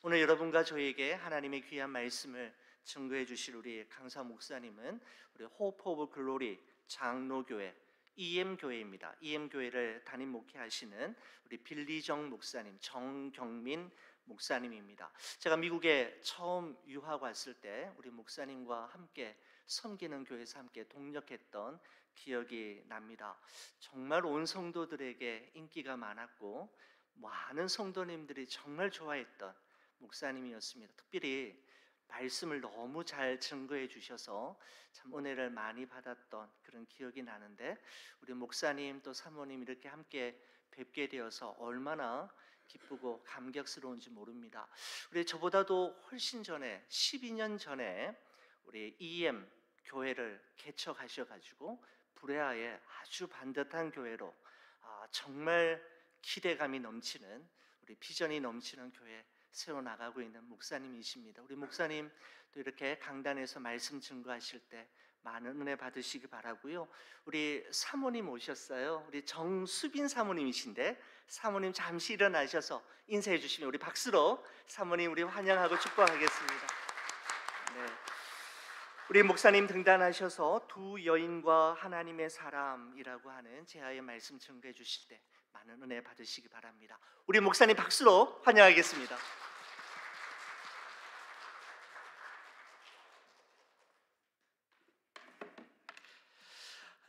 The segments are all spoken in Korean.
오늘 여러분과 저에게 하나님의 귀한 말씀을 증거해 주실 우리 강사 목사님은 우리 호프 오브 글로리 장로교회 EM교회입니다. EM교회를 담임 목회하시는 우리 빌리정 목사님, 정경민 목사님입니다. 제가 미국에 처음 유학 왔을 때 우리 목사님과 함께 섬기는 교회에서 함께 동역했던 기억이 납니다. 정말 온 성도들에게 인기가 많았고 많은 성도님들이 정말 좋아했던 목사님이었습니다. 특별히 말씀을 너무 잘 증거해 주셔서 참 은혜를 많이 받았던 그런 기억이 나는데, 우리 목사님 또 사모님 이렇게 함께 뵙게 되어서 얼마나 기쁘고 감격스러운지 모릅니다. 우리 저보다도 훨씬 전에 12년 전에 우리 EM 교회를 개척하셔가지고 브레아의 아주 반듯한 교회로 정말 기대감이 넘치는, 우리 비전이 넘치는 교회 세워나가고 있는 목사님이십니다. 우리 목사님 또 이렇게 강단에서 말씀 증거하실 때 많은 은혜 받으시기 바라고요. 우리 사모님 오셨어요. 우리 정수빈 사모님이신데, 사모님 잠시 일어나셔서 인사해 주시면 우리 박수로 사모님 우리 환영하고 축복하겠습니다. 네. 우리 목사님 등단하셔서 두 여인과 하나님의 사람이라고 하는 제아의 말씀 증거해 주실 때 많은 은혜 받으시기 바랍니다. 우리 목사님 박수로 환영하겠습니다.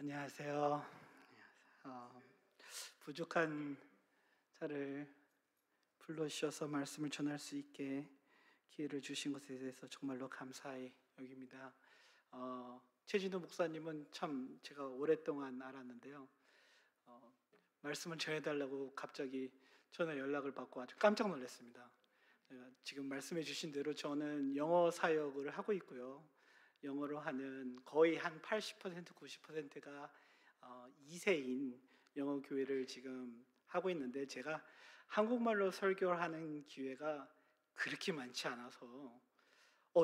안녕하세요. 부족한 자를 불러주셔서 말씀을 전할 수 있게 기회를 주신 것에 대해서 정말로 감사히 여깁니다. 최진호 목사님은 참 제가 오랫동안 알았는데요. 말씀을 전해달라고 갑자기 전화 연락을 받고 아주 깜짝 놀랐습니다. 지금 말씀해 주신 대로 저는 영어 사역을 하고 있고요. 영어로 하는 거의 한 80% 90%가 2세인 영어 교회를 지금 하고 있는데, 제가 한국말로 설교를 하는 기회가 그렇게 많지 않아서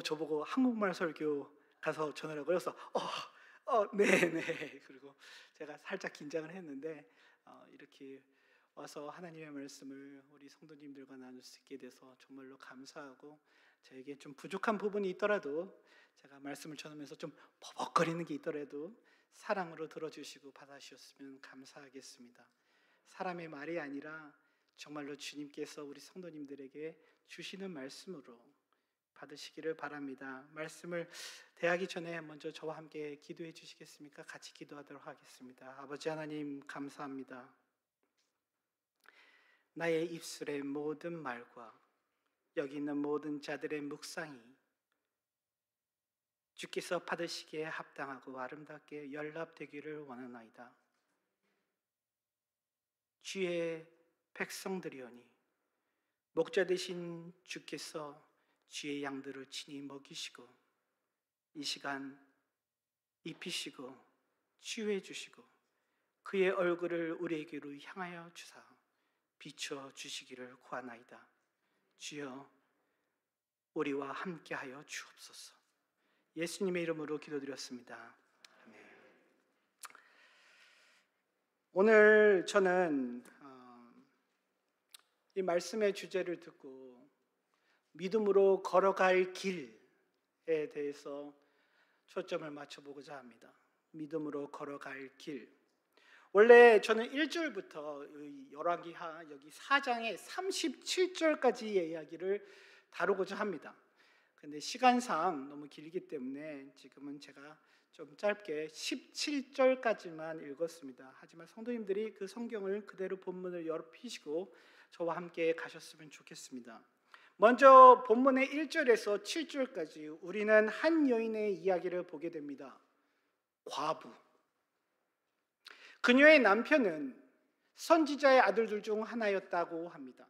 저보고 한국말 설교 가서 전하라고 해서 네네, 그리고 제가 살짝 긴장을 했는데 이렇게 와서 하나님의 말씀을 우리 성도님들과 나눌 수 있게 돼서 정말로 감사하고, 저에게 좀 부족한 부분이 있더라도 제가 말씀을 전하면서 좀 버벅거리는 게 있더라도 사랑으로 들어주시고 받아주셨으면 감사하겠습니다. 사람의 말이 아니라 정말로 주님께서 우리 성도님들에게 주시는 말씀으로 받으시기를 바랍니다. 말씀을 대하기 전에 먼저 저와 함께 기도해 주시겠습니까? 같이 기도하도록 하겠습니다. 아버지 하나님, 감사합니다. 나의 입술의 모든 말과 여기 있는 모든 자들의 묵상이 주께서 받으시기에 합당하고 아름답게 연락되기를 원하나이다. 주의 백성들이오니 목자 되신 주께서 주의 양들을 친히 먹이시고 이 시간 입히시고 치유해 주시고 그의 얼굴을 우리에게로 향하여 주사 비춰 주시기를 구하나이다. 주여, 우리와 함께하여 주옵소서. 예수님의 이름으로 기도드렸습니다. 아멘. 오늘 저는 이 말씀의 주제를 듣고 믿음으로 걸어갈 길에 대해서 초점을 맞춰보고자 합니다. 믿음으로 걸어갈 길. 원래 저는 1절부터 열왕기하 여기 4장의 37절까지의 이야기를 다루고자 합니다. 근데 시간상 너무 길기 때문에 지금은 제가 좀 짧게 17절까지만 읽었습니다. 하지만 성도님들이 그 성경을 그대로 본문을 펴시고 저와 함께 가셨으면 좋겠습니다. 먼저 본문의 1절에서 7절까지 우리는 한 여인의 이야기를 보게 됩니다. 과부. 그녀의 남편은 선지자의 아들들 중 하나였다고 합니다.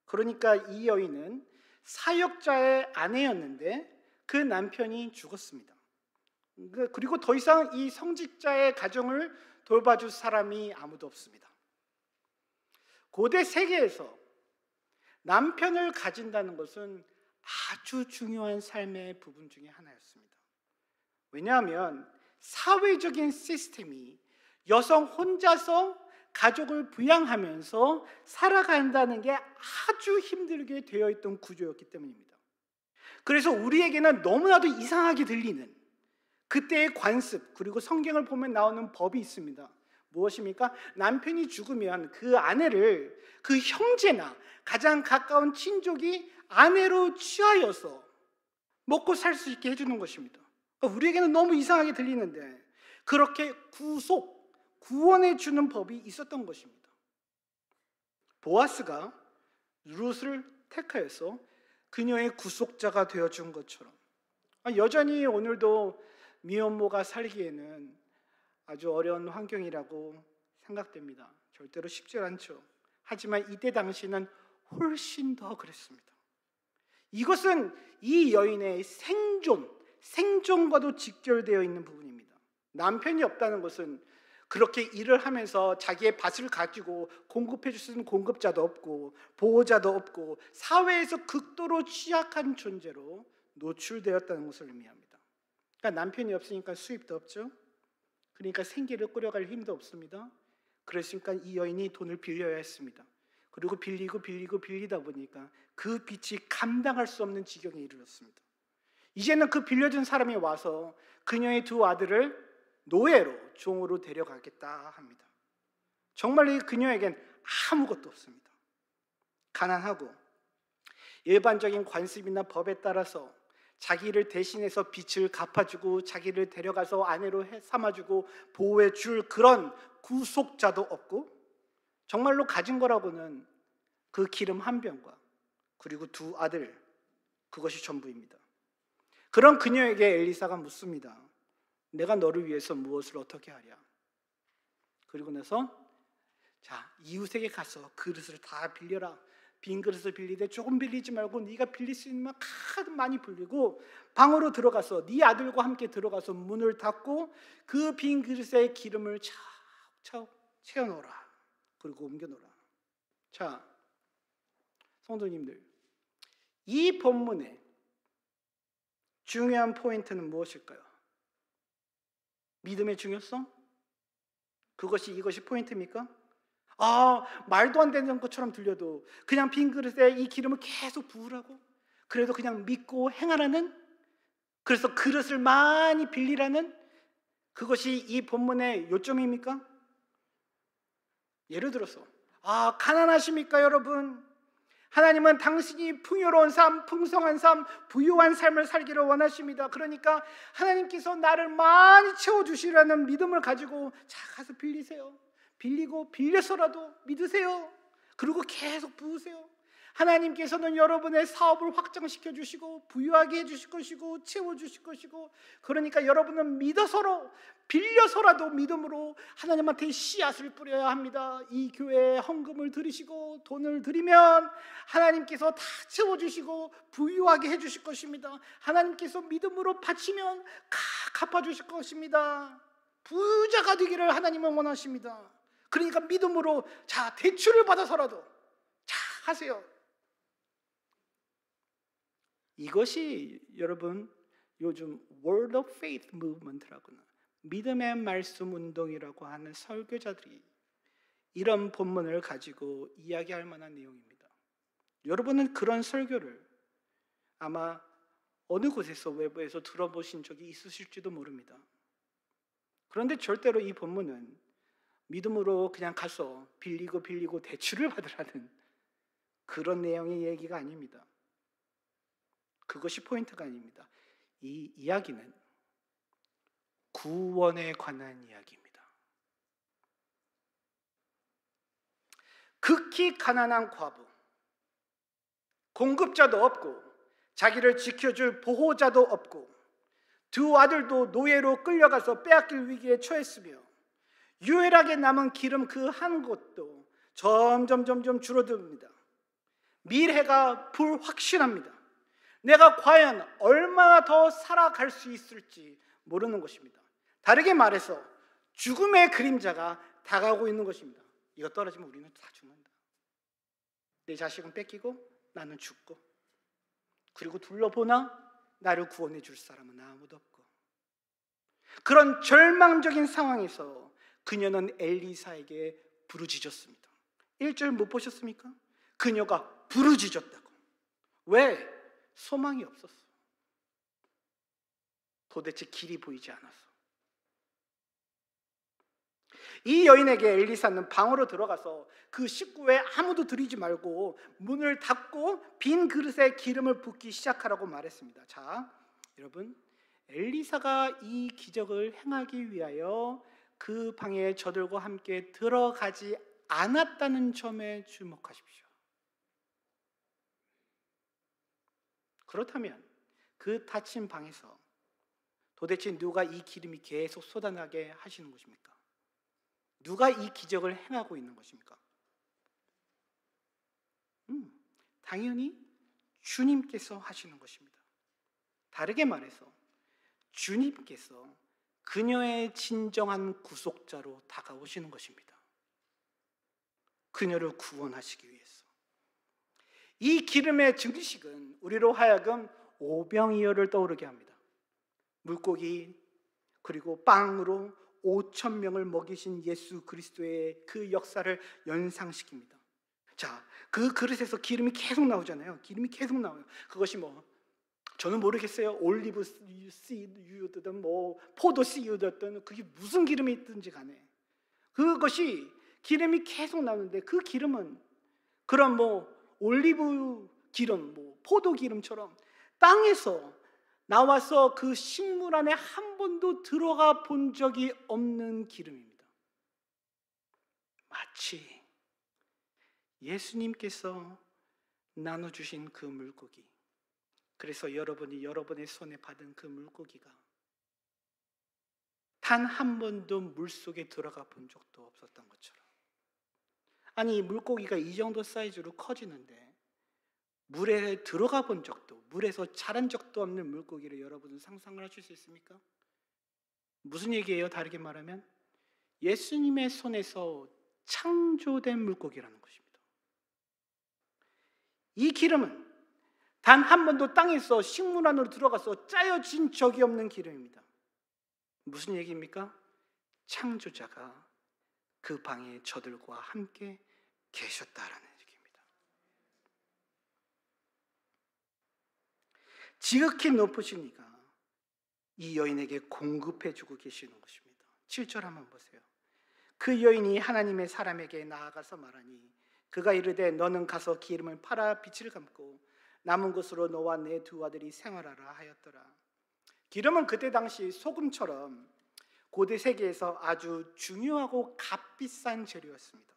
그러니까 이 여인은 사역자의 아내였는데 그 남편이 죽었습니다. 그리고 더 이상 이 성직자의 가정을 돌봐줄 사람이 아무도 없습니다. 고대 세계에서 남편을 가진다는 것은 아주 중요한 삶의 부분 중에 하나였습니다. 왜냐하면 사회적인 시스템이 여성 혼자서 가족을 부양하면서 살아간다는 게 아주 힘들게 되어 있던 구조였기 때문입니다. 그래서 우리에게는 너무나도 이상하게 들리는 그때의 관습, 그리고 성경을 보면 나오는 법이 있습니다. 무엇입니까? 남편이 죽으면 그 아내를 그 형제나 가장 가까운 친족이 아내로 취하여서 먹고 살 수 있게 해주는 것입니다. 그러니까 우리에게는 너무 이상하게 들리는데 그렇게 구원해 주는 법이 있었던 것입니다. 보아스가 룻을 택하여서 그녀의 구속자가 되어준 것처럼 여전히 오늘도 미혼모가 살기에는 아주 어려운 환경이라고 생각됩니다. 절대로 쉽지 않죠. 하지만 이때 당시는 훨씬 더 그랬습니다. 이것은 이 여인의 생존과도 직결되어 있는 부분입니다. 남편이 없다는 것은 그렇게 일을 하면서 자기의 밭을 가지고 공급해 줄 수 있는 공급자도 없고 보호자도 없고 사회에서 극도로 취약한 존재로 노출되었다는 것을 의미합니다. 그러니까 남편이 없으니까 수입도 없죠. 그러니까 생계를 꾸려갈 힘도 없습니다. 그랬으니까 이 여인이 돈을 빌려야 했습니다. 그리고 빌리다 보니까 그 빚이 감당할 수 없는 지경에 이르렀습니다. 이제는 그 빌려준 사람이 와서 그녀의 두 아들을 노예로, 종으로 데려가겠다 합니다. 정말 그녀에겐 아무것도 없습니다. 가난하고 일반적인 관습이나 법에 따라서 자기를 대신해서 빚을 갚아주고 자기를 데려가서 아내로 삼아주고 보호해 줄 그런 구속자도 없고 정말로 가진 거라고는 그 기름 한 병과 그리고 두 아들, 그것이 전부입니다. 그런 그녀에게 엘리사가 묻습니다. 내가 너를 위해서 무엇을 어떻게 하랴? 그리고 나서 자, 이웃에게 가서 그릇을 다 빌려라. 빈 그릇을 빌리되 조금 빌리지 말고 네가 빌릴 수 있는 만큼 많이 빌리고 방으로 들어가서 네 아들과 함께 들어가서 문을 닫고 그 빈 그릇에 기름을 차곡차곡 채워놓으라. 그리고 옮겨놓으라. 자, 성도님들, 이 본문의 중요한 포인트는 무엇일까요? 믿음의 중요성? 이것이 포인트입니까? 말도 안 되는 것처럼 들려도 그냥 빈 그릇에 이 기름을 계속 부으라고? 그래도 그냥 믿고 행하라는? 그래서 그릇을 많이 빌리라는? 그것이 이 본문의 요점입니까? 예를 들어서 가난하십니까 여러분? 하나님은 당신이 풍요로운 삶, 풍성한 삶, 부유한 삶을 살기를 원하십니다. 그러니까 하나님께서 나를 많이 채워주시라는 믿음을 가지고 자, 가서 빌리세요. 빌리고 빌려서라도 믿으세요. 그리고 계속 부으세요. 하나님께서는 여러분의 사업을 확장시켜 주시고 부유하게 해주실 것이고 채워주실 것이고, 그러니까 여러분은 믿어서로 빌려서라도 믿음으로 하나님한테 씨앗을 뿌려야 합니다. 이 교회에 헌금을 드리시고 돈을 드리면 하나님께서 다 채워주시고 부유하게 해주실 것입니다. 하나님께서 믿음으로 바치면 갚아주실 것입니다. 부자가 되기를 하나님은 원하십니다. 그러니까 믿음으로 자, 대출을 받아서라도 자, 하세요. 이것이 여러분 요즘 Word of Faith Movement라고나 믿음의 말씀 운동이라고 하는 설교자들이 이런 본문을 가지고 이야기할 만한 내용입니다. 여러분은 그런 설교를 아마 어느 곳에서 외부에서 들어보신 적이 있으실지도 모릅니다. 그런데 절대로 이 본문은 믿음으로 그냥 가서 빌리고 대출을 받으라는 그런 내용의 얘기가 아닙니다. 그것이 포인트가 아닙니다. 이 이야기는 구원에 관한 이야기입니다. 극히 가난한 과부, 공급자도 없고 자기를 지켜줄 보호자도 없고 두 아들도 노예로 끌려가서 빼앗길 위기에 처했으며 유일하게 남은 기름 그 한 곳도 점점 줄어듭니다. 미래가 불확실합니다. 내가 과연 얼마나 더 살아갈 수 있을지 모르는 것입니다. 다르게 말해서 죽음의 그림자가 다가오고 있는 것입니다. 이거 떨어지면 우리는 다 죽는다. 내 자식은 뺏기고 나는 죽고, 그리고 둘러보나 나를 구원해 줄 사람은 아무도 없고, 그런 절망적인 상황에서 그녀는 엘리사에게 부르짖었습니다. 1절 못 보셨습니까? 그녀가 부르짖었다고. 왜? 소망이 없었어. 도대체 길이 보이지 않았어. 이 여인에게 엘리사는 방으로 들어가서 그 식구에 아무도 들이지 말고 문을 닫고 빈 그릇에 기름을 붓기 시작하라고 말했습니다. 자, 여러분, 엘리사가 이 기적을 행하기 위하여 그 방에 저들과 함께 들어가지 않았다는 점에 주목하십시오. 그렇다면 그 닫힌 방에서 도대체 누가 이 기름이 계속 쏟아나게 하시는 것입니까? 누가 이 기적을 행하고 있는 것입니까? 당연히 주님께서 하시는 것입니다. 다르게 말해서 주님께서 그녀의 진정한 구속자로 다가오시는 것입니다. 그녀를 구원하시기 위해서. 이 기름의 증식은 우리로 하여금 오병이어를 떠오르게 합니다. 물고기 그리고 빵으로 5,000명을 먹이신 예수 그리스도의 그 역사를 연상시킵니다. 자, 그 그릇에서 기름이 계속 나오잖아요. 기름이 계속 나와요. 그것이 저는 모르겠어요. 올리브 씨유든 포도 씨유든 그게 무슨 기름이 있든지 간에 그것이 기름이 계속 나오는데 그 기름은 그런 올리브 기름, 포도 기름처럼 땅에서 나와서 그 식물 안에 한 번도 들어가 본 적이 없는 기름입니다. 마치 예수님께서 나눠주신 그 물고기, 그래서 여러분이 여러분의 손에 받은 그 물고기가 단 한 번도 물속에 들어가 본 적도 없었던 것처럼, 아니 물고기가 이 정도 사이즈로 커지는데 물에 들어가 본 적도, 물에서 자란 적도 없는 물고기를 여러분은 상상을 하실 수 있습니까? 무슨 얘기예요? 다르게 말하면 예수님의 손에서 창조된 물고기라는 것입니다. 이 기름은 단 한 번도 땅에서 식물 안으로 들어가서 짜여진 적이 없는 기름입니다. 무슨 얘기입니까? 창조자가 그 방에 저들과 함께 계셨다라는 얘기입니다. 지극히 높으신 이가 이 여인에게 공급해주고 계시는 것입니다. 7절 한번 보세요. 그 여인이 하나님의 사람에게 나아가서 말하니 그가 이르되 너는 가서 기름을 팔아 빚을 갚고 남은 것으로 너와 내 두 아들이 생활하라 하였더라. 기름은 그때 당시 소금처럼 고대 세계에서 아주 중요하고 값비싼 재료였습니다.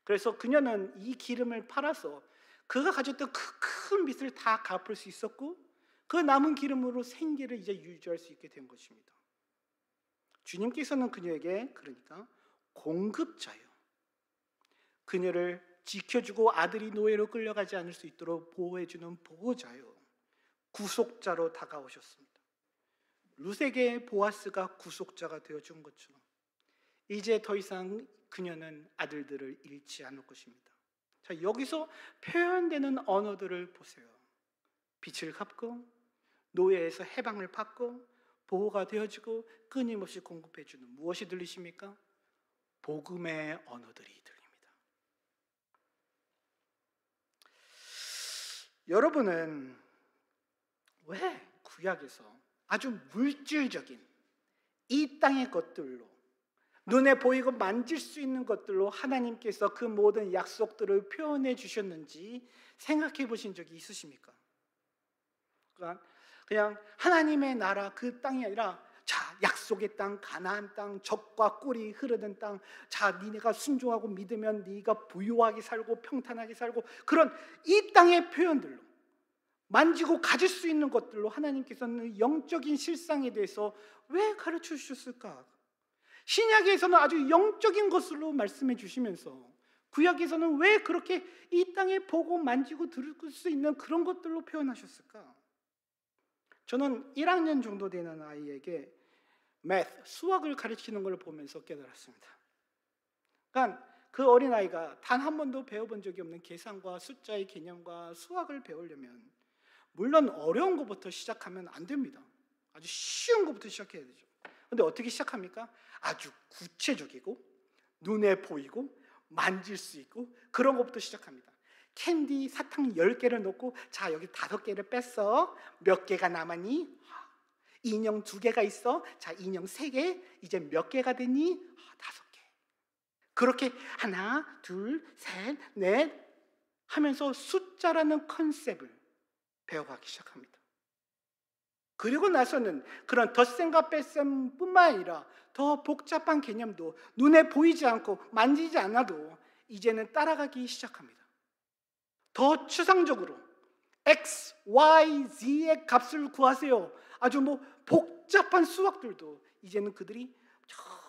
그래서 그녀는 이 기름을 팔아서 그가 가졌던 그 큰 빚을 다 갚을 수 있었고 그 남은 기름으로 생계를 이제 유지할 수 있게 된 것입니다. 주님께서는 그녀에게 그러니까 공급자요, 그녀를 지켜주고 아들이 노예로 끌려가지 않을 수 있도록 보호해주는 보호자요, 구속자로 다가오셨습니다. 룻에게 보아스가 구속자가 되어준 것처럼 이제 더 이상 그녀는 아들들을 잃지 않을 것입니다. 자, 여기서 표현되는 언어들을 보세요. 빚을 갚고 노예에서 해방을 받고 보호가 되어주고 끊임없이 공급해주는, 무엇이 들리십니까? 복음의 언어들이 들립니다. 여러분은 왜 구약에서 아주 물질적인 이 땅의 것들로, 눈에 보이고 만질 수 있는 것들로 하나님께서 그 모든 약속들을 표현해 주셨는지 생각해 보신 적이 있으십니까? 그냥 하나님의 나라 그 땅이 아니라 자, 약속의 땅, 가나안 땅, 젖과 꿀이 흐르는 땅, 자, 니네가 순종하고 믿으면 네가 부유하게 살고 평탄하게 살고, 그런 이 땅의 표현들로, 만지고 가질 수 있는 것들로 하나님께서는 영적인 실상에 대해서 왜 가르쳐 주셨을까? 신약에서는 아주 영적인 것으로 말씀해 주시면서 구약에서는 왜 그렇게 이 땅에 보고 만지고 들을 수 있는 그런 것들로 표현하셨을까? 저는 1학년 정도 되는 아이에게 수학을 가르치는 걸 보면서 깨달았습니다. 그러니까 그 어린아이가 단 한 번도 배워본 적이 없는 계산과 숫자의 개념과 수학을 배우려면 물론 어려운 것부터 시작하면 안 됩니다. 아주 쉬운 것부터 시작해야 되죠. 근데 어떻게 시작합니까? 아주 구체적이고 눈에 보이고 만질 수 있고 그런 것부터 시작합니다. 캔디 사탕 10개를 넣고 자 여기 5개를 뺐어. 몇 개가 남았니? 인형 2개가 있어. 자 인형 3개. 이제 몇 개가 됐니? 5개. 그렇게 하나, 둘, 셋, 넷 하면서 숫자라는 컨셉을 배워가기 시작합니다. 그리고 나서는 그런 덧셈과 뺄셈뿐만 아니라 더 복잡한 개념도 눈에 보이지 않고 만지지 않아도 이제는 따라가기 시작합니다. 더 추상적으로 x, y, z의 값을 구하세요. 아주 복잡한 수학들도 이제는 그들이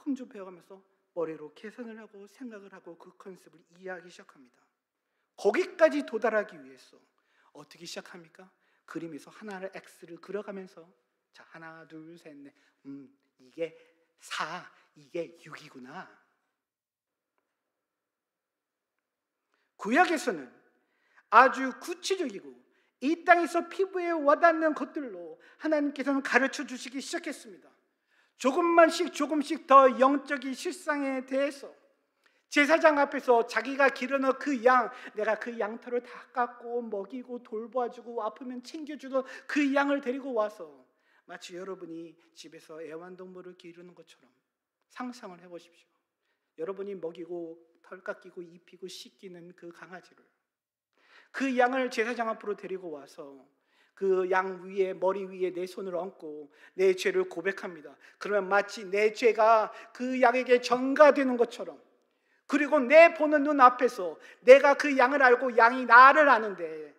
점점 배워가면서 머리로 계산을 하고 생각을 하고 그 컨셉을 이해하기 시작합니다. 거기까지 도달하기 위해서 어떻게 시작합니까? 그림에서 하나를 X를 그려가면서 자 하나 둘 셋 넷 이게 4 이게 6이구나. 구약에서는 아주 구체적이고 이 땅에서 피부에 와닿는 것들로 하나님께서는 가르쳐 주시기 시작했습니다. 조금씩 더 영적인 실상에 대해서 제사장 앞에서 자기가 기르는 그 양, 내가 그 양털을 다 깎고 먹이고 돌봐주고 아프면 챙겨주던 그 양을 데리고 와서 마치 여러분이 집에서 애완동물을 기르는 것처럼 상상을 해보십시오. 여러분이 먹이고 털 깎이고 입히고 씻기는 그 강아지를, 그 양을 제사장 앞으로 데리고 와서 그 양 위에, 머리 위에 내 손을 얹고 내 죄를 고백합니다. 그러면 마치 내 죄가 그 양에게 전가되는 것처럼, 그리고 내 보는 눈 앞에서 내가 그 양을 알고 양이 나를 아는데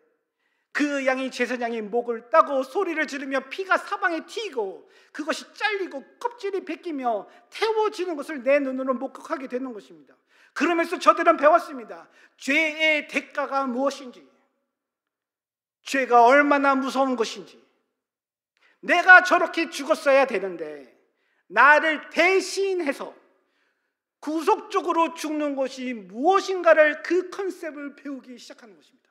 그 양이 제사장의 목을 따고 소리를 지르며 피가 사방에 튀고 그것이 잘리고 껍질이 벗기며 태워지는 것을 내 눈으로 목격하게 되는 것입니다. 그러면서 저들은 배웠습니다. 죄의 대가가 무엇인지, 죄가 얼마나 무서운 것인지, 내가 저렇게 죽었어야 되는데 나를 대신해서 구속적으로 죽는 것이 무엇인가를, 그 컨셉을 배우기 시작하는 것입니다.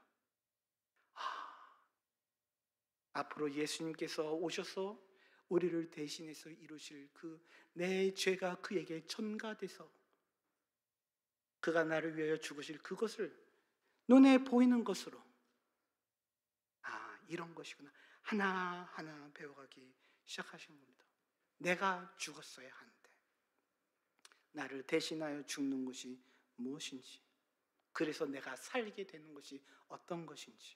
앞으로 예수님께서 오셔서 우리를 대신해서 이루실 그 내 죄가 그에게 전가돼서 그가 나를 위하여 죽으실 그것을 눈에 보이는 것으로, 이런 것이구나, 하나하나 배워가기 시작하신 겁니다. 내가 죽었어야 하는데 나를 대신하여 죽는 것이 무엇인지, 그래서 내가 살게 되는 것이 어떤 것인지.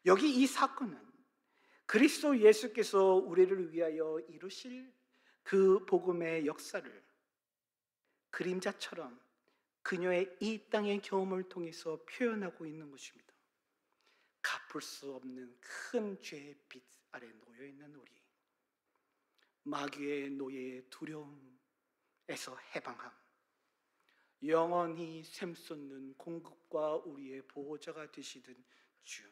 여기 이 사건은 그리스도 예수께서 우리를 위하여 이루실 그 복음의 역사를 그림자처럼 그녀의 이 땅의 경험을 통해서 표현하고 있는 것입니다. 갚을 수 없는 큰 죄의 빚 아래 놓여있는 우리, 마귀의 노예의 두려움에서 해방함, 영원히 샘솟는 공급과 우리의 보호자가 되시던 주,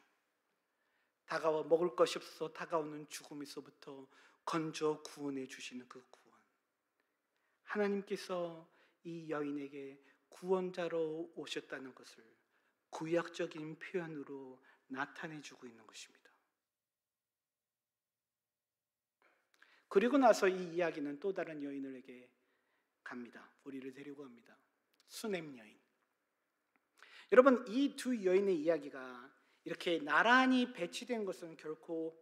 다가와 먹을 것이 없어서 다가오는 죽음에서부터 건져 구원해 주시는 그 구원, 하나님께서 이 여인에게 구원자로 오셨다는 것을 구약적인 표현으로 나타내주고 있는 것입니다. 그리고 나서 이 이야기는 또 다른 여인에게 갑니다. 우리를 데리고 갑니다. 수넴 여인. 여러분, 이 두 여인의 이야기가 이렇게 나란히 배치된 것은 결코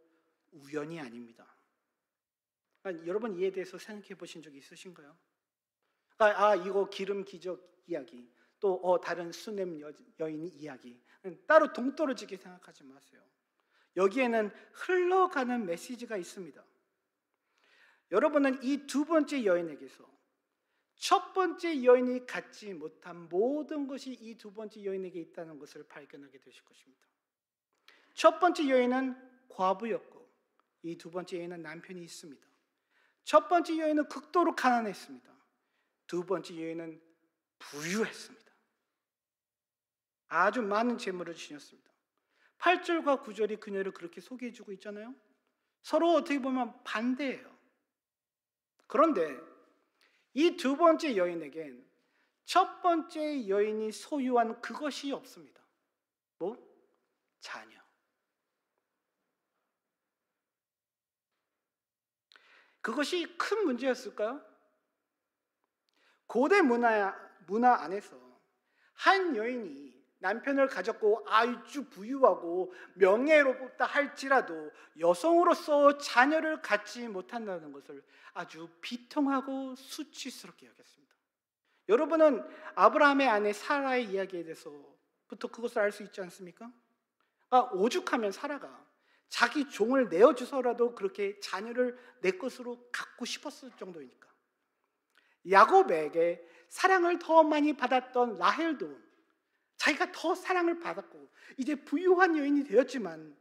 우연이 아닙니다. 여러분 이에 대해서 생각해 보신 적이 있으신가요? 이거 기름 기적 이야기, 또 다른 수넴 여인 이야기, 따로 동떨어지게 생각하지 마세요. 여기에는 흘러가는 메시지가 있습니다. 여러분은 이 두 번째 여인에게서 첫 번째 여인이 갖지 못한 모든 것이 이 두 번째 여인에게 있다는 것을 발견하게 되실 것입니다. 첫 번째 여인은 과부였고 이 두 번째 여인은 남편이 있습니다. 첫 번째 여인은 극도로 가난했습니다. 두 번째 여인은 부유했습니다. 아주 많은 재물을 지녔습니다. 8절과 9절이 그녀를 그렇게 소개해주고 있잖아요. 서로 어떻게 보면 반대예요. 그런데 이 두 번째 여인에겐 첫 번째 여인이 소유한 그것이 없습니다. 자녀. 그것이 큰 문제였을까요? 고대 문화 안에서 한 여인이 남편을 가졌고 아주 부유하고 명예롭다 할지라도 여성으로서 자녀를 갖지 못한다는 것을 아주 비통하고 수치스럽게 여겼습니다. 여러분은 아브라함의 아내 사라의 이야기에 대해서부터 그것을 알 수 있지 않습니까? 오죽하면 사라가 자기 종을 내어주서라도 그렇게 자녀를 내 것으로 갖고 싶었을 정도이니까. 야곱에게 사랑을 더 많이 받았던 라헬도 자기가 더 사랑을 받았고 이제 부유한 여인이 되었지만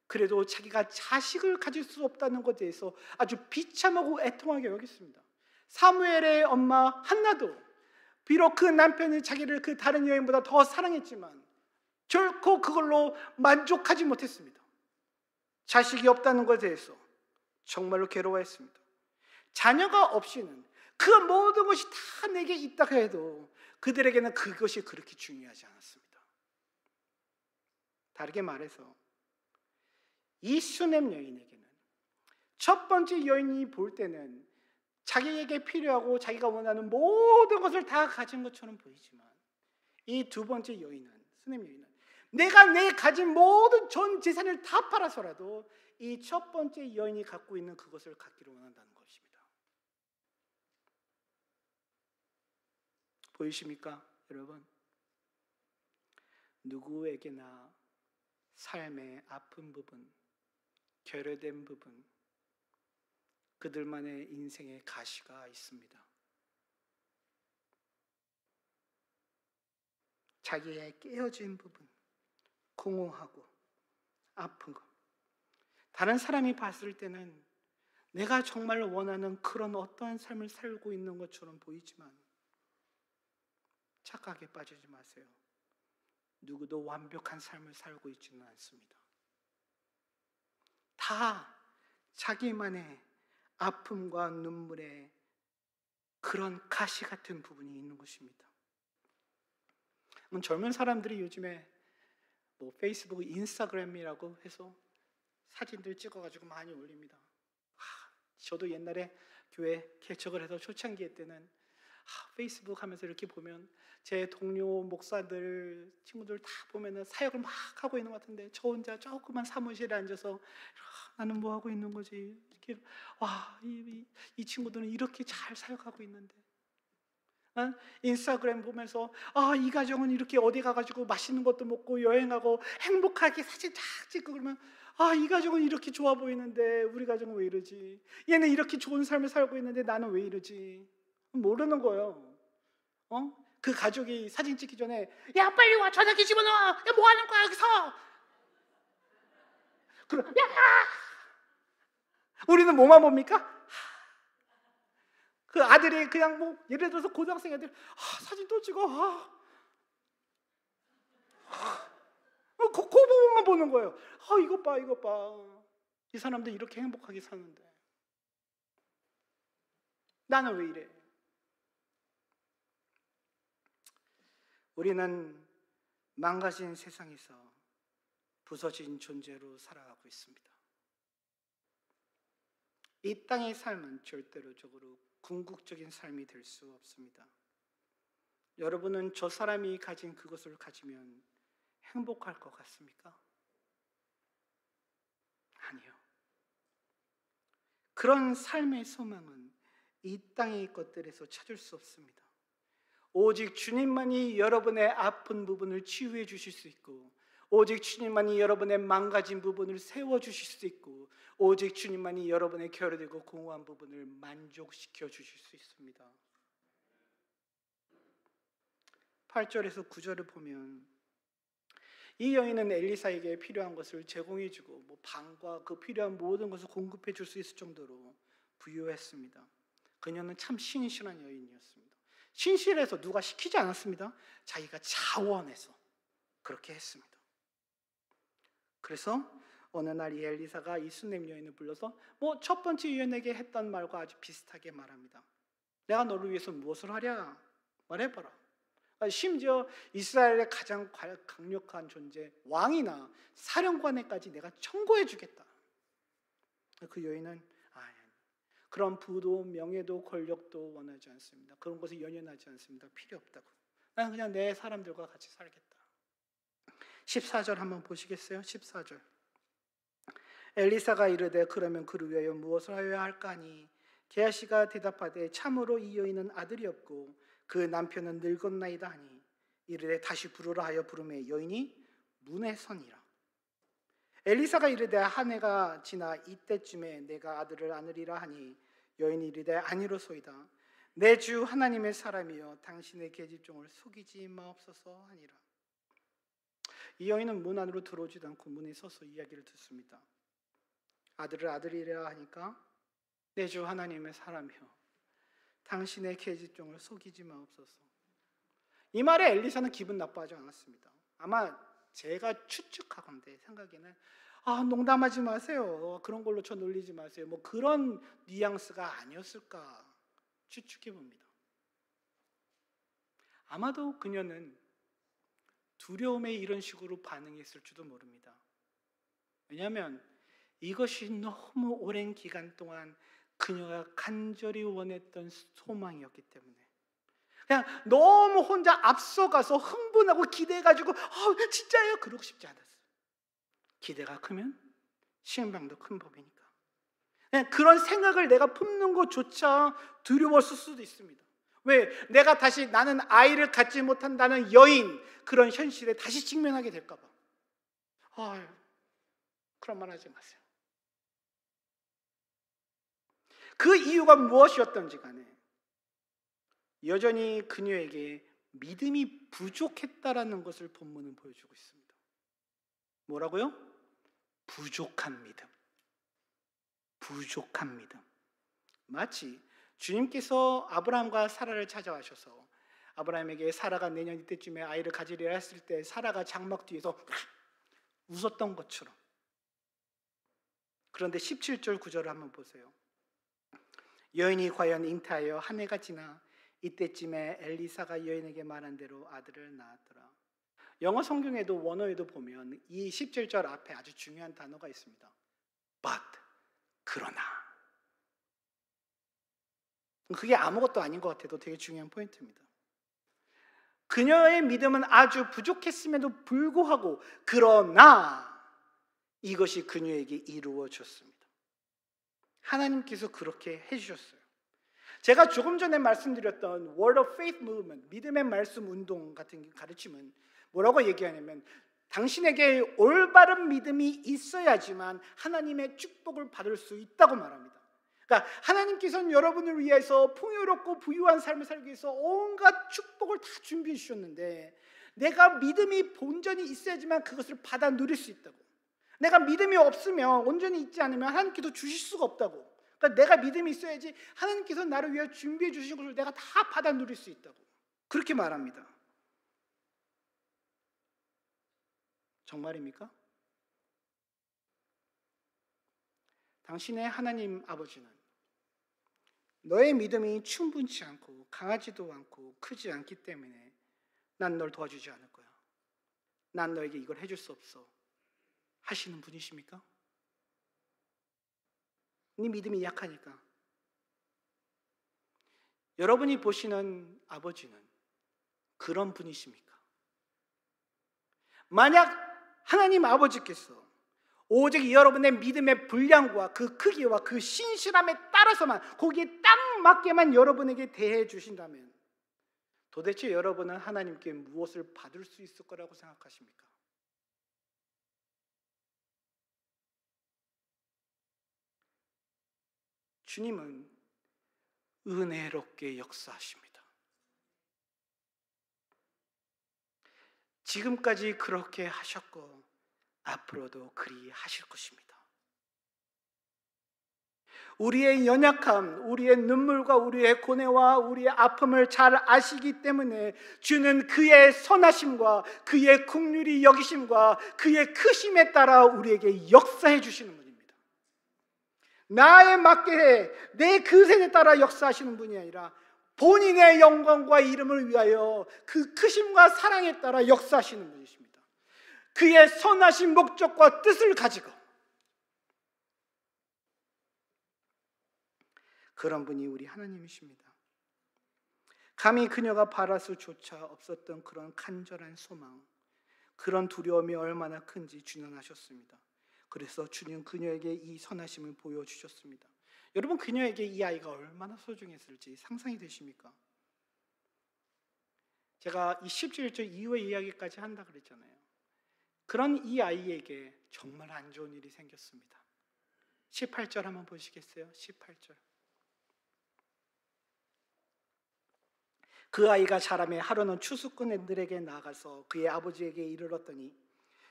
그래도 자기가 자식을 가질 수 없다는 것에 대해서 아주 비참하고 애통하게 여겼습니다. 사무엘의 엄마 한나도 비록 그 남편이 자기를 그 다른 여인보다 더 사랑했지만 결코 그걸로 만족하지 못했습니다. 자식이 없다는 것에 대해서 정말로 괴로워했습니다. 자녀가 없이는 그 모든 것이 다 내게 있다 해도 그들에게는 그것이 그렇게 중요하지 않았습니다. 다르게 말해서 이 수넴 여인에게는 첫 번째 여인이 볼 때는 자기에게 필요하고 자기가 원하는 모든 것을 다 가진 것처럼 보이지만 이 두 번째 여인은, 수넴 여인은 내가 내 가진 모든 전 재산을 다 팔아서라도 이 첫 번째 여인이 갖고 있는 그것을 갖기를 원한다는 것입니다. 보이십니까, 여러분? 누구에게나 삶의 아픈 부분, 결여된 부분, 그들만의 인생의 가시가 있습니다. 자기의 깨어진 부분, 공허하고 아픈 것. 다른 사람이 봤을 때는 내가 정말 원하는 그런 어떠한 삶을 살고 있는 것처럼 보이지만 착각에 빠지지 마세요. 누구도 완벽한 삶을 살고 있지는 않습니다. 다 자기만의 아픔과 눈물에 그런 가시 같은 부분이 있는 것입니다. 젊은 사람들이 요즘에 페이스북, 인스타그램이라고 해서 사진들 찍어가지고 많이 올립니다. 저도 옛날에 교회 개척을 해서 초창기 때는 페이스북 하면서 이렇게 보면 제 동료 목사들, 친구들 다 보면은 사역을 막 하고 있는 것 같은데 저 혼자 조그만 사무실에 앉아서 나는 뭐 하고 있는 거지? 이렇게 이 친구들은 이렇게 잘 사역하고 있는데 인스타그램 보면서 이 가정은 이렇게 어디 가가지고 맛있는 것도 먹고 여행하고 행복하게 사진 쫙 찍고 그러면 이 가정은 이렇게 좋아 보이는데 우리 가정은 왜 이러지? 얘는 이렇게 좋은 삶을 살고 있는데 나는 왜 이러지? 모르는 거예요. 그 가족이 사진 찍기 전에 야 빨리 와, 전화기 집어넣어. 야 뭐 하는 거야 여기서? 그럼 야! 우리는 뭐만 봅니까? 그 아들이 그냥 예를 들어서 고등학생 애들 사진 또 찍어. 그 부분만 보는 거예요. 이것 봐. 이 사람들 이렇게 행복하게 사는데 나는 왜 이래? 우리는 망가진 세상에서 부서진 존재로 살아가고 있습니다. 이 땅의 삶은 절대적으로 궁극적인 삶이 될 수 없습니다. 여러분은 저 사람이 가진 그것을 가지면 행복할 것 같습니까? 아니요. 그런 삶의 소망은 이 땅의 것들에서 찾을 수 없습니다. 오직 주님만이 여러분의 아픈 부분을 치유해 주실 수 있고, 오직 주님만이 여러분의 망가진 부분을 세워주실 수 있고, 오직 주님만이 여러분의 결여되고 공허한 부분을 만족시켜 주실 수 있습니다. 8절에서 9절을 보면 이 여인은 엘리사에게 필요한 것을 제공해주고 방과 그 필요한 모든 것을 공급해 줄 수 있을 정도로 부유했습니다. 그녀는 참 신실한 여인이었습니다. 신실해서 누가 시키지 않았습니다. 자기가 자원해서 그렇게 했습니다. 그래서 어느 날 이 엘리사가 이 수넴 여인을 불러서 첫 번째 여인에게 했던 말과 아주 비슷하게 말합니다. 내가 너를 위해서 무엇을 하랴? 말해봐라. 심지어 이스라엘의 가장 강력한 존재 왕이나 사령관에까지 내가 청구해 주겠다. 그 여인은 그런 부도 명예도 권력도 원하지 않습니다. 그런 것에 연연하지 않습니다. 필요 없다고. 나는 그냥 내 사람들과 같이 살겠다. 14절 한번 보시겠어요? 14절. 엘리사가 이르되 그러면 그를 위하여 무엇을 하여야 할까 하니 게하시가 대답하되 참으로 이 여인은 아들이 없고 그 남편은 늙었나이다 하니 이르되 다시 부르라 하여 부르매 여인이 문에 서니라. 엘리사가 이르되 한 해가 지나 이때쯤에 내가 아들을 안으리라 하니 여인이 이르되 아니로소이다. 내 주 하나님의 사람이여 당신의 계집종을 속이지 마옵소서 하니라. 이 여인은 문 안으로 들어오지도 않고 문에 서서 이야기를 듣습니다. 아들을 아들이라 하니까 내 주 하나님의 사람이여 당신의 계집종을 속이지 마옵소서. 이 말에 엘리사는 기분 나빠하지 않았습니다. 아마 제가 추측하건대 생각에는 농담하지 마세요. 그런 걸로 저 놀리지 마세요. 뭐 그런 뉘앙스가 아니었을까 추측해 봅니다. 아마도 그녀는 두려움에 이런 식으로 반응했을지도 모릅니다. 왜냐하면 이것이 너무 오랜 기간 동안 그녀가 간절히 원했던 소망이었기 때문에 그냥 너무 혼자 앞서가서 흥분하고 기대해가지고 진짜예요? 그러고 싶지 않았어요. 기대가 크면 신방도 큰 법이니까 그냥 그런 생각을 내가 품는 것조차 두려웠을 수도 있습니다. 왜? 내가 다시 나는 아이를 갖지 못한다는 여인 그런 현실에 다시 직면하게 될까 봐. 그런 말 하지 마세요. 그 이유가 무엇이었던지 간에 여전히 그녀에게 믿음이 부족했다라는 것을 본문은 보여주고 있습니다. 뭐라고요? 부족한 믿음. 부족한 믿음. 마치 주님께서 아브라함과 사라를 찾아가셔서 아브라함에게 사라가 내년 이때쯤에 아이를 가지리라 했을 때 사라가 장막 뒤에서 웃었던 것처럼. 그런데 17절 9절을 한번 보세요. 여인이 과연 잉태하여 한 해가 지나 이때쯤에 엘리사가 여인에게 말한 대로 아들을 낳았더라. 영어 성경에도 원어에도 보면 이 17절 앞에 아주 중요한 단어가 있습니다. But, 그러나. 그게 아무것도 아닌 것 같아도 되게 중요한 포인트입니다. 그녀의 믿음은 아주 부족했음에도 불구하고 그러나 이것이 그녀에게 이루어졌습니다. 하나님께서 그렇게 해주셨어요. 제가 조금 전에 말씀드렸던 Word of Faith Movement, 믿음의 말씀 운동 같은 가르침은 뭐라고 얘기하냐면 당신에게 올바른 믿음이 있어야지만 하나님의 축복을 받을 수 있다고 말합니다. 그러니까 하나님께서는 여러분을 위해서 풍요롭고 부유한 삶을 살기 위해서 온갖 축복을 다 준비해 주셨는데 내가 믿음이 온전히 있어야지만 그것을 받아 누릴 수 있다고. 내가 믿음이 없으면 온전히 있지 않으면 하나님께서 주실 수가 없다고. 그러니까 내가 믿음이 있어야지 하나님께서 나를 위해 준비해 주신 것을 내가 다 받아 누릴 수 있다고. 그렇게 말합니다. 정말입니까? 당신의 하나님 아버지는 너의 믿음이 충분치 않고 강하지도 않고 크지 않기 때문에 난 널 도와주지 않을 거야. 난 너에게 이걸 해줄 수 없어. 하시는 분이십니까? 네 믿음이 약하니까. 여러분이 보시는 아버지는 그런 분이십니까? 만약 하나님 아버지께서 오직 여러분의 믿음의 분량과 그 크기와 그 신실함에 따라서만 거기에 딱 맞게만 여러분에게 대해 주신다면 도대체 여러분은 하나님께 무엇을 받을 수 있을 거라고 생각하십니까? 주님은 은혜롭게 역사하십니다. 지금까지 그렇게 하셨고 앞으로도 그리 하실 것입니다. 우리의 연약함, 우리의 눈물과 우리의 고뇌와 우리의 아픔을 잘 아시기 때문에 주는 그의 선하심과 그의 긍휼히 여기심과 그의 크심에 따라 우리에게 역사해 주시는 분입니다. 나에 맞게 해, 내 그릇에 따라 역사하시는 분이 아니라 본인의 영광과 이름을 위하여 그 크심과 사랑에 따라 역사하시는 분이십니다. 그의 선하신 목적과 뜻을 가지고 그런 분이 우리 하나님이십니다. 감히 그녀가 바랄 수조차 없었던 그런 간절한 소망, 그런 두려움이 얼마나 큰지 주님 아셨습니다. 그래서 주님 그녀에게 이 선하심을 보여주셨습니다. 여러분, 그녀에게 이 아이가 얼마나 소중했을지 상상이 되십니까? 제가 이 17절 이후의 이야기까지 한다 그랬잖아요. 그런 이 아이에게 정말 안 좋은 일이 생겼습니다. 18절 한번 보시겠어요? 18절. 그 아이가 자라매 하루는 추수꾼들에게 나가서 그의 아버지에게 이르렀더니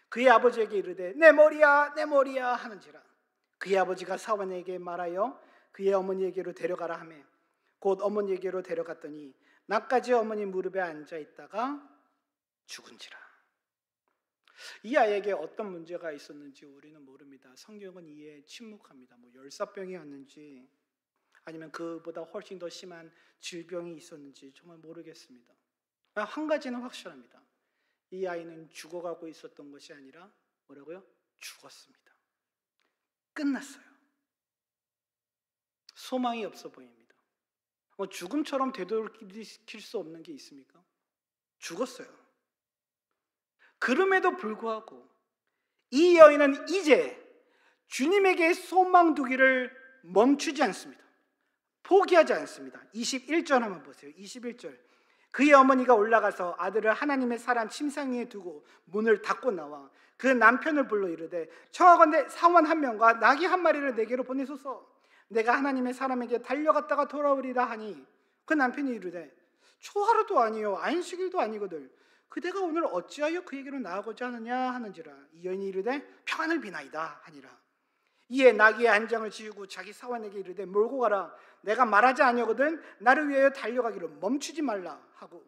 그의 아버지에게 이르되 내 머리야 내 머리야 하는지라. 그의 아버지가 사환에게 말하여 그의 어머니에게로 데려가라 하매 곧 어머니에게로 데려갔더니 낮까지 어머니 무릎에 앉아 있다가 죽은지라. 이 아이에게 어떤 문제가 있었는지 우리는 모릅니다. 성경은 이에 침묵합니다. 열사병이었는지 아니면 그보다 훨씬 더 심한 질병이 있었는지 정말 모르겠습니다. 한 가지는 확실합니다. 이 아이는 죽어가고 있었던 것이 아니라 뭐라고요? 죽었습니다. 끝났어요. 소망이 없어 보입니다. 죽음처럼 되돌이킬 수 없는 게 있습니까? 죽었어요. 그럼에도 불구하고 이 여인은 이제 주님에게 소망 두기를 멈추지 않습니다. 포기하지 않습니다. 21절 한번 보세요. 21절. 그의 어머니가 올라가서 아들을 하나님의 사람 침상 위에 두고 문을 닫고 나와 그 남편을 불러 이르되 청하건대 사원 한 명과 나귀 한 마리를 내게로 보내소서. 내가 하나님의 사람에게 달려갔다가 돌아오리라 하니 그 남편이 이르되 초하루도 아니요 안식일도 아니거늘 그대가 오늘 어찌하여 그에게로 나아가고자 하느냐 하는지라. 이 여인이 이르되 평안을 비나이다 하니라. 이에 나귀의 안장을 지우고 자기 사원에게 이르되 몰고 가라. 내가 말하지 아니거든 나를 위하여 달려가기를 멈추지 말라 하고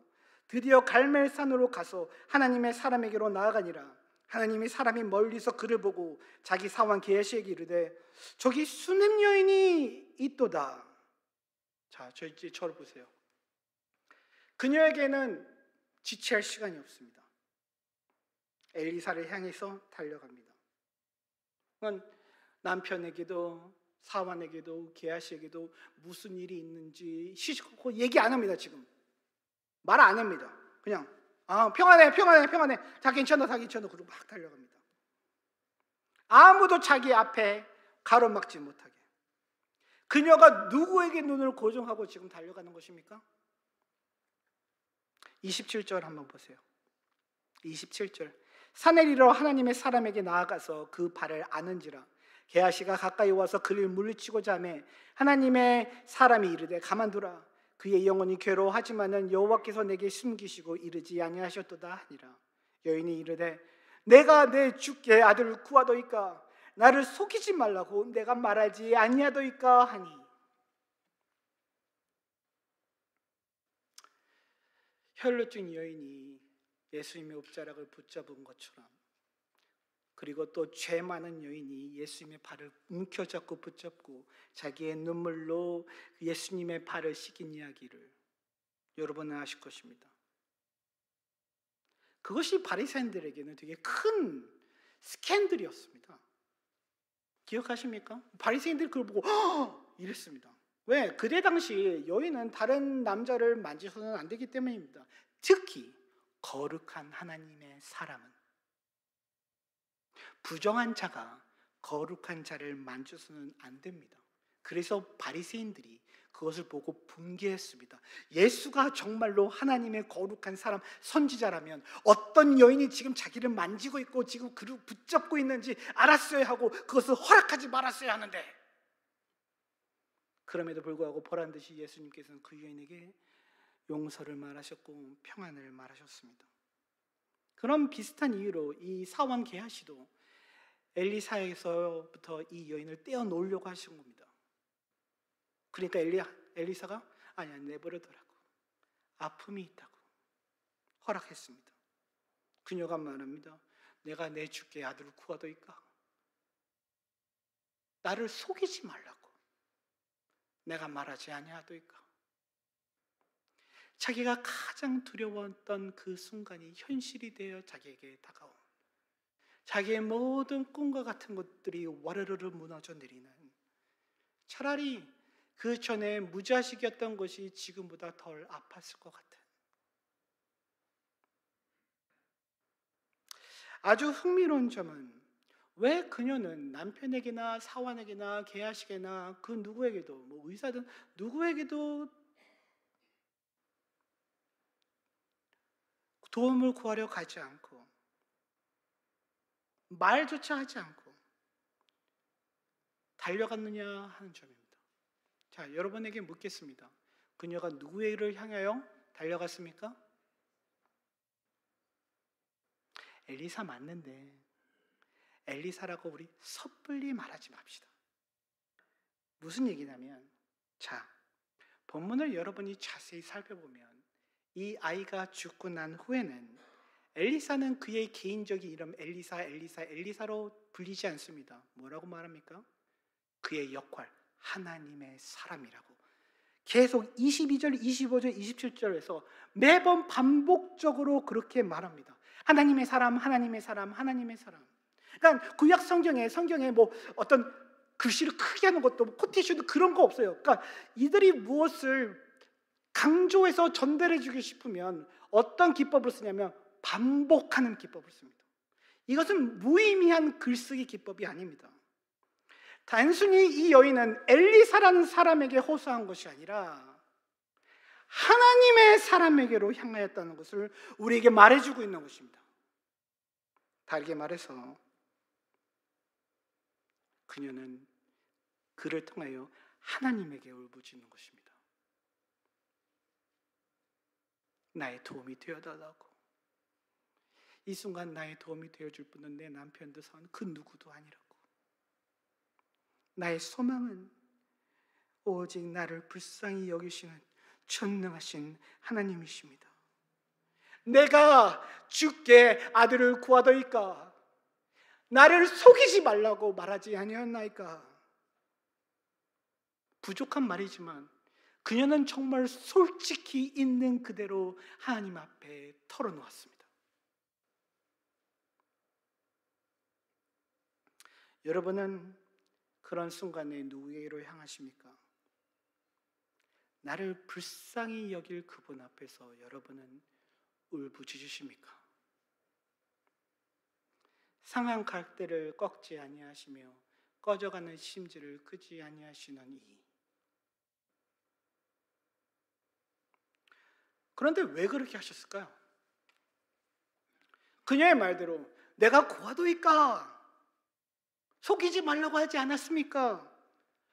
드디어 갈멜산으로 가서 하나님의 사람에게로 나아가니라. 하나님의 사람이 멀리서 그를 보고 자기 사원 게하시에게 이르되 저기 수냄 여인이 있도다. 자, 저를 보세요. 그녀에게는 지체할 시간이 없습니다. 엘리사를 향해서 달려갑니다. 남편에게도 사환에게도 게하시에게도 무슨 일이 있는지 시시콜콜 얘기 안 합니다. 지금 말 안 합니다. 그냥 평안해 다 괜찮아 그러고 막 달려갑니다. 아무도 자기 앞에 가로막지 못하게. 그녀가 누구에게 눈을 고정하고 지금 달려가는 것입니까? 27절 한번 보세요. 27절. 산에 이르러 하나님의 사람에게 나아가서 그 발을 아는지라. 게하시가 가까이 와서 그를 물리치고자 하매 하나님의 사람이 이르되 가만두라. 그의 영혼이 괴로워하지만은 여호와께서 내게 숨기시고 이르지 아니하셨도다 하니라. 여인이 이르되 내가 내 주께 아들을 구하도이까 나를 속이지 말라고 내가 말하지 아니하도이까 하니. 혈루증 여인이 예수님의 옷자락을 붙잡은 것처럼, 그리고 또 죄 많은 여인이 예수님의 발을 움켜잡고 붙잡고 자기의 눈물로 예수님의 발을 씻긴 이야기를 여러분은 아실 것입니다. 그것이 바리새인들에게는 되게 큰 스캔들이었습니다. 기억하십니까? 바리새인들이 그걸 보고 이랬습니다. 왜? 그때 당시 여인은 다른 남자를 만지서는 안 되기 때문입니다. 특히 거룩한 하나님의 사람은, 부정한 자가 거룩한 자를 만져서는 안 됩니다. 그래서 바리새인들이 그것을 보고 분개했습니다. 예수가 정말로 하나님의 거룩한 사람, 선지자라면 어떤 여인이 지금 자기를 만지고 있고 지금 그를 붙잡고 있는지 알았어야 하고 그것을 허락하지 말았어야 하는데, 그럼에도 불구하고 보란듯이 예수님께서는 그 여인에게 용서를 말하셨고 평안을 말하셨습니다. 그런 비슷한 이유로 이 사원 게하시도 엘리사에서부터 이 여인을 떼어놓으려고 하신 겁니다. 그러니까 엘리사가 아니야 내버려두라고, 아픔이 있다고 허락했습니다. 그녀가 말합니다. 내가 내 주께 아들을 구하도이까 나를 속이지 말라고 내가 말하지 아니하도이까. 자기가 가장 두려웠던 그 순간이 현실이 되어 자기에게 다가온, 자기의 모든 꿈과 같은 것들이 와르르르 무너져 내리는, 차라리 그 전에 무자식이었던 것이 지금보다 덜 아팠을 것 같아요. 아주 흥미로운 점은 왜 그녀는 남편에게나 사환에게나 게하시게나 그 누구에게도 뭐 의사든 누구에게도 도움을 구하려 가지 않고 말조차 하지 않고 달려갔느냐 하는 점입니다. 자, 여러분에게 묻겠습니다. 그녀가 누구를 향하여 달려갔습니까? 엘리사 맞는데 엘리사라고 우리 섣불리 말하지 맙시다. 무슨 얘기냐면, 자, 본문을 여러분이 자세히 살펴보면 이 아이가 죽고 난 후에는 엘리사는 그의 개인적인 이름 엘리사로 불리지 않습니다. 뭐라고 말합니까? 그의 역할, 하나님의 사람이라고 계속 22절, 25절, 27절에서 매번 반복적으로 그렇게 말합니다. 하나님의 사람, 하나님의 사람, 하나님의 사람. 그러니까 구약 성경에 뭐 어떤 글씨를 크게 하는 것도 코테이션도 그런 거 없어요. 그러니까 이들이 무엇을 강조해서 전달해 주고 싶으면 어떤 기법을 쓰냐면 반복하는 기법을 씁니다. 이것은 무의미한 글쓰기 기법이 아닙니다. 단순히 이 여인은 엘리사라는 사람에게 호소한 것이 아니라 하나님의 사람에게로 향하였다는 것을 우리에게 말해주고 있는 것입니다. 다르게 말해서 그녀는 그를 통하여 하나님에게 울부짖는 것입니다. 나의 도움이 되어달라고. 이 순간 나의 도움이 되어줄 분은 내 남편도 사원 그 누구도 아니라고. 나의 소망은 오직 나를 불쌍히 여기시는 전능하신 하나님이십니다. 내가 주께 아들을 구하더이까 나를 속이지 말라고 말하지 아니었나이까. 부족한 말이지만 그녀는 정말 솔직히 있는 그대로 하나님 앞에 털어놓았습니다. 여러분은 그런 순간에 누구에게로 향하십니까? 나를 불쌍히 여길 그분 앞에서 여러분은 울부짖으십니까? 상한 갈대를 꺾지 아니하시며 꺼져가는 심지를 끄지 아니하시는 이. 그런데 왜 그렇게 하셨을까요? 그녀의 말대로 내가 구하도이까 속이지 말라고 하지 않았습니까?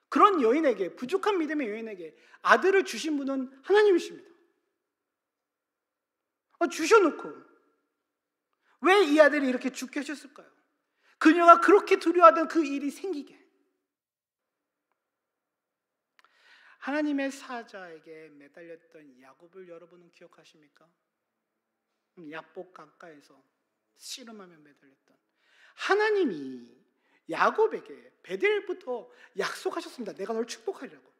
그런 여인에게, 부족한 믿음의 여인에게 아들을 주신 분은 하나님이십니다. 주셔놓고 왜 이 아들이 이렇게 죽게 하셨을까요? 그녀가 그렇게 두려워하던 그 일이 생기게. 하나님의 사자에게 매달렸던 야곱을 여러분은 기억하십니까? 야복 강가에서 씨름하며 매달렸던 하나님이 야곱에게 베델부터 약속하셨습니다. 내가 너를 축복하리라고.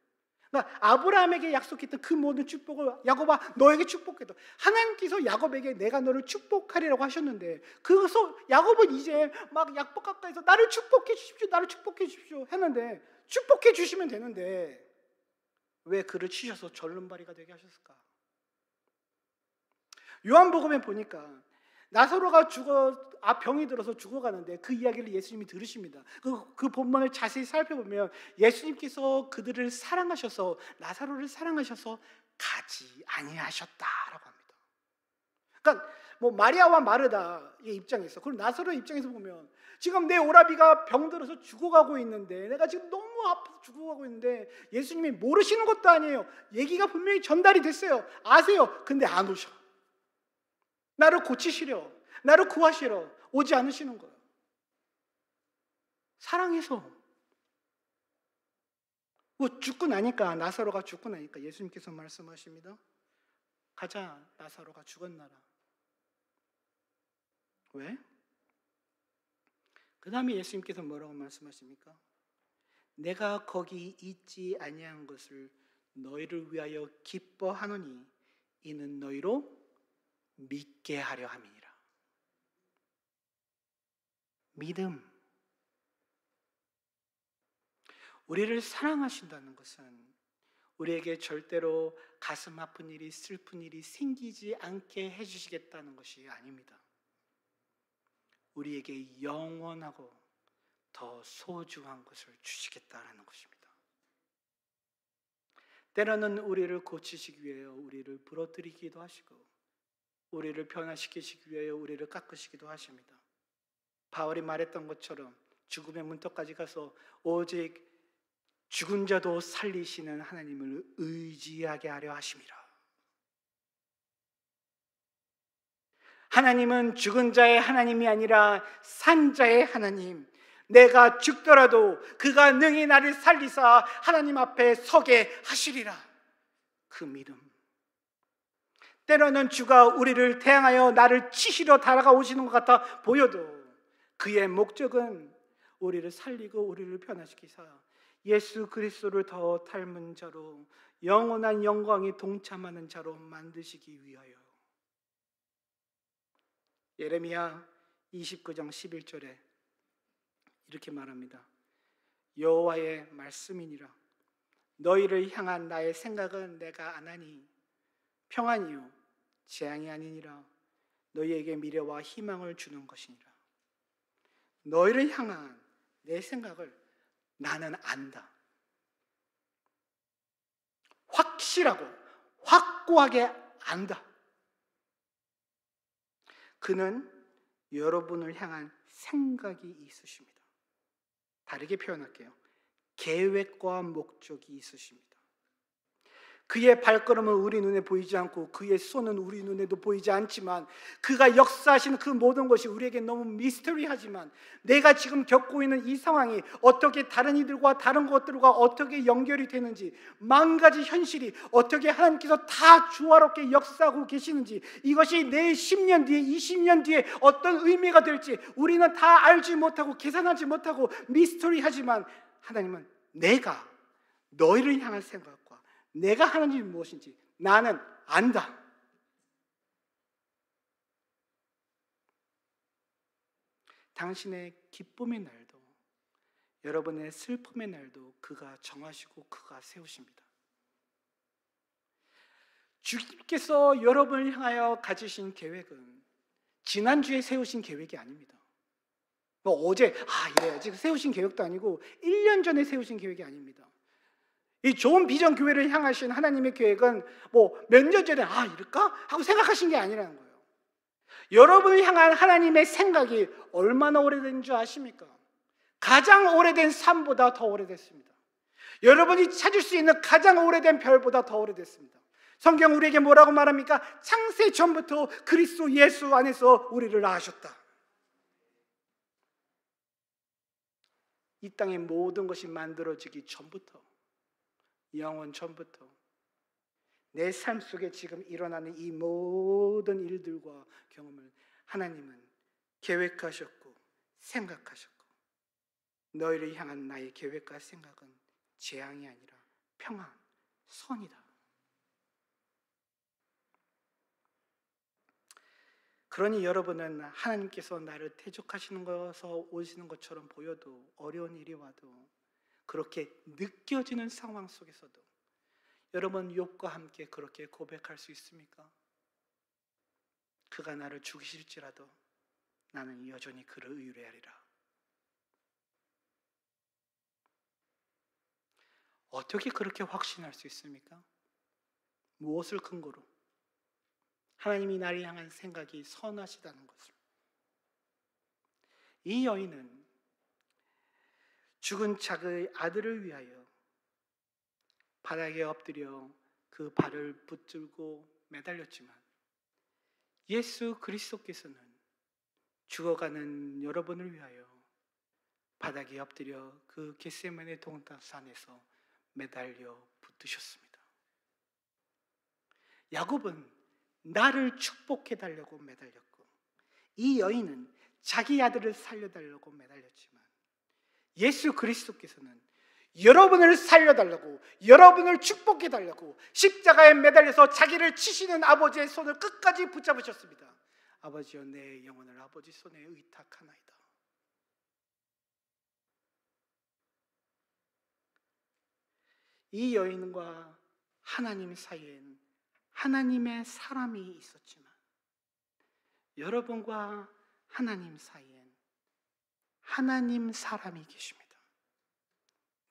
그러니까 아브라함에게 약속했던 그 모든 축복을 야곱아 너에게 축복했다. 하나님께서 야곱에게 내가 너를 축복하리라고 하셨는데 그래서 야곱은 이제 막 약복 가까이서 나를 축복해 주십시오. 나를 축복해 주십시오 했는데 축복해 주시면 되는데 왜 그를 치셔서 절름발이가 되게 하셨을까? 요한복음에 보니까 나사로가 병이 들어서 죽어가는데 그 이야기를 예수님이 들으십니다. 그 본문을 자세히 살펴보면 예수님께서 그들을 사랑하셔서 나사로를 사랑하셔서 가지 아니하셨다라고 합니다. 그러니까 뭐 마리아와 마르다의 입장에서 그리고 나사로의 입장에서 보면 지금 내 오라비가 병들어서 죽어가고 있는데 내가 지금 너무 아파서 죽어가고 있는데 예수님이 모르시는 것도 아니에요. 얘기가 분명히 전달이 됐어요. 아세요. 근데 안 오셔. 나를 고치시려, 나를 구하시려 오지 않으시는 거예요. 사랑해서. 죽고 나니까 나사로가 죽고 나니까 예수님께서 말씀하십니다. 가자, 나사로가 죽었나라. 왜? 그 다음에 예수님께서 뭐라고 말씀하십니까? 내가 거기 있지 아니한 것을 너희를 위하여 기뻐하노니 이는 너희로 믿게 하려 함이니라. 믿음. 우리를 사랑하신다는 것은 우리에게 절대로 가슴 아픈 일이, 슬픈 일이 생기지 않게 해주시겠다는 것이 아닙니다. 우리에게 영원하고 더 소중한 것을 주시겠다라는 것입니다. 때로는 우리를 고치시기 위하여 우리를 부러뜨리기도 하시고, 우리를 변화시키시기 위하여 우리를 깎으시기도 하십니다. 바울이 말했던 것처럼 죽음의 문턱까지 가서 오직 죽은 자도 살리시는 하나님을 의지하게 하려 하심이라. 하나님은 죽은 자의 하나님이 아니라 산 자의 하나님, 내가 죽더라도 그가 능히 나를 살리사 하나님 앞에 서게 하시리라. 그 믿음. 때로는 주가 우리를 태양하여 나를 치시러 달아오시는 것 같아 보여도 그의 목적은 우리를 살리고 우리를 변화시키사 예수 그리스도를 더 닮은 자로, 영원한 영광에 동참하는 자로 만드시기 위하여. 예레미야 29장 11절에 이렇게 말합니다. 여호와의 말씀이니라. 너희를 향한 나의 생각은 내가 아나니 평안이요 재앙이 아니니라. 너희에게 미래와 희망을 주는 것이니라. 너희를 향한 내 생각을 나는 안다. 확실하고 확고하게 안다. 그는 여러분을 향한 생각이 있으십니다. 다르게 표현할게요. 계획과 목적이 있으십니다. 그의 발걸음은 우리 눈에 보이지 않고 그의 손은 우리 눈에도 보이지 않지만 그가 역사하시는 그 모든 것이 우리에게 너무 미스터리하지만 내가 지금 겪고 있는 이 상황이 어떻게 다른 이들과 다른 것들과 어떻게 연결이 되는지, 만 가지 현실이 어떻게 하나님께서 다 조화롭게 역사하고 계시는지, 이것이 내 10년 뒤에 20년 뒤에 어떤 의미가 될지 우리는 다 알지 못하고 계산하지 못하고 미스터리하지만 하나님은 내가 너희를 향한 생각과 내가 하는 일이 무엇인지 나는 안다. 당신의 기쁨의 날도 여러분의 슬픔의 날도 그가 정하시고 그가 세우십니다. 주님께서 여러분을 향하여 가지신 계획은 지난주에 세우신 계획이 아닙니다. 어제 이래야지 세우신 계획도 아니고 1년 전에 세우신 계획이 아닙니다. 이 좋은 비전 교회를 향하신 하나님의 계획은 몇 년 전에 이럴까? 하고 생각하신 게 아니라는 거예요. 여러분을 향한 하나님의 생각이 얼마나 오래된 줄 아십니까? 가장 오래된 산보다 더 오래됐습니다. 여러분이 찾을 수 있는 가장 오래된 별보다 더 오래됐습니다. 성경 우리에게 뭐라고 말합니까? 창세 전부터 그리스도 예수 안에서 우리를 낳으셨다. 이 땅의 모든 것이 만들어지기 전부터, 영원 전부터 내 삶 속에 지금 일어나는 이 모든 일들과 경험을 하나님은 계획하셨고 생각하셨고, 너희를 향한 나의 계획과 생각은 재앙이 아니라 평안, 선이다. 그러니 여러분은 하나님께서 나를 대적하시는 것에서 오시는 것처럼 보여도, 어려운 일이 와도, 그렇게 느껴지는 상황 속에서도 여러분 욥과 함께 그렇게 고백할 수 있습니까? 그가 나를 죽이실지라도 나는 여전히 그를 의뢰하리라. 어떻게 그렇게 확신할 수 있습니까? 무엇을 근거로? 하나님이 나를 향한 생각이 선하시다는 것을. 이 여인은 죽은 자기의 아들을 위하여 바닥에 엎드려 그 발을 붙들고 매달렸지만 예수 그리스도께서는 죽어가는 여러분을 위하여 바닥에 엎드려 그 겟세마네 동산에서 매달려 붙으셨습니다. 야곱은 나를 축복해달라고 매달렸고, 이 여인은 자기 아들을 살려달라고 매달렸지만 예수 그리스도께서는 여러분을 살려달라고, 여러분을 축복해달라고 십자가에 매달려서 자기를 치시는 아버지의 손을 끝까지 붙잡으셨습니다. 아버지여, 내 영혼을 아버지 손에 의탁하나이다. 이 여인과 하나님 사이엔 하나님의 사람이 있었지만 여러분과 하나님 사이엔 하나님 사람이 계십니다.